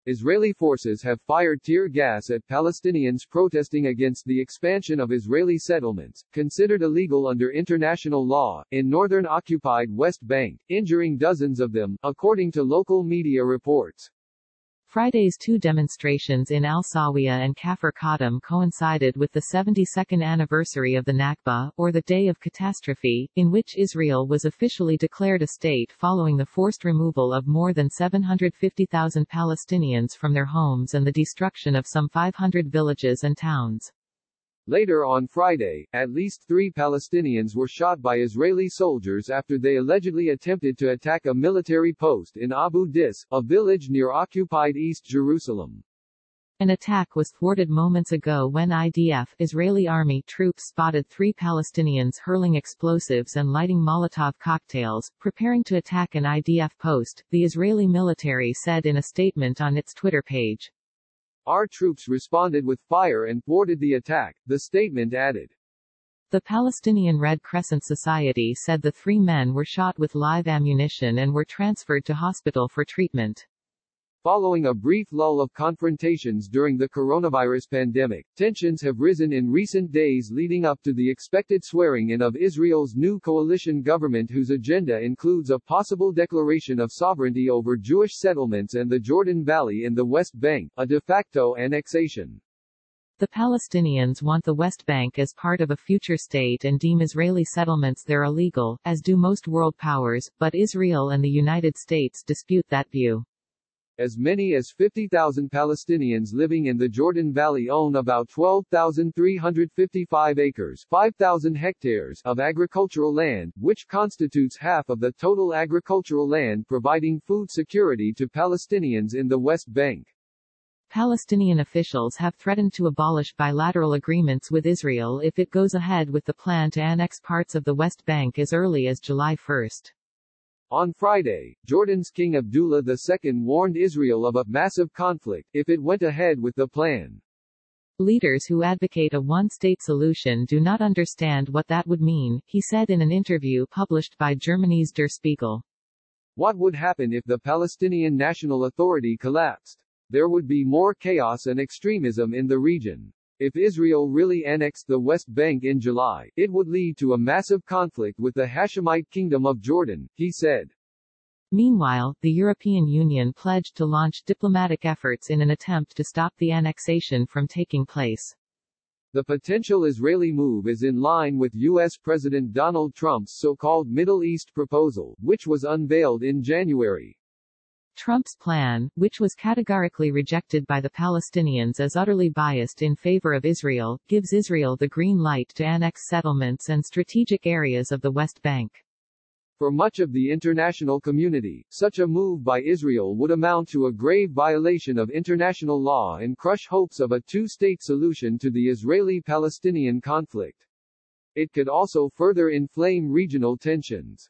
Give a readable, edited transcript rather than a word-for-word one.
Israeli forces have fired tear gas at Palestinians protesting against the expansion of Israeli settlements, considered illegal under international law, in northern occupied West Bank, injuring dozens of them, according to local media reports. Friday's two demonstrations in Al-Sawiya and Kafr Qadam coincided with the 72nd anniversary of the Nakba, or the Day of Catastrophe, in which Israel was officially declared a state following the forced removal of more than 750,000 Palestinians from their homes and the destruction of some 500 villages and towns. Later on Friday, at least 3 Palestinians were shot by Israeli soldiers after they allegedly attempted to attack a military post in Abu Dis, a village near occupied East Jerusalem. An attack was thwarted moments ago when IDF Israeli army troops spotted 3 Palestinians hurling explosives and lighting Molotov cocktails, preparing to attack an IDF post, the Israeli military said in a statement on its Twitter page. Our troops responded with fire and thwarted the attack, the statement added. The Palestinian Red Crescent Society said the 3 men were shot with live ammunition and were transferred to hospital for treatment. Following a brief lull of confrontations during the coronavirus pandemic, tensions have risen in recent days leading up to the expected swearing-in of Israel's new coalition government, whose agenda includes a possible declaration of sovereignty over Jewish settlements and the Jordan Valley in the West Bank, a de facto annexation. The Palestinians want the West Bank as part of a future state and deem Israeli settlements there illegal, as do most world powers, but Israel and the United States dispute that view. As many as 50,000 Palestinians living in the Jordan Valley own about 12,355 acres, 5,000 hectares of agricultural land, which constitutes half of the total agricultural land providing food security to Palestinians in the West Bank. Palestinian officials have threatened to abolish bilateral agreements with Israel if it goes ahead with the plan to annex parts of the West Bank as early as July 1. On Friday, Jordan's King Abdullah II warned Israel of a massive conflict if it went ahead with the plan. Leaders who advocate a one-state solution do not understand what that would mean, he said in an interview published by Germany's Der Spiegel. What would happen if the Palestinian National Authority collapsed? There would be more chaos and extremism in the region. If Israel really annexed the West Bank in July, it would lead to a massive conflict with the Hashemite Kingdom of Jordan, he said. Meanwhile, the European Union pledged to launch diplomatic efforts in an attempt to stop the annexation from taking place. The potential Israeli move is in line with U.S. President Donald Trump's so-called Middle East proposal, which was unveiled in January. Trump's plan, which was categorically rejected by the Palestinians as utterly biased in favor of Israel, gives Israel the green light to annex settlements and strategic areas of the West Bank. For much of the international community, such a move by Israel would amount to a grave violation of international law and crush hopes of a two-state solution to the Israeli-Palestinian conflict. It could also further inflame regional tensions.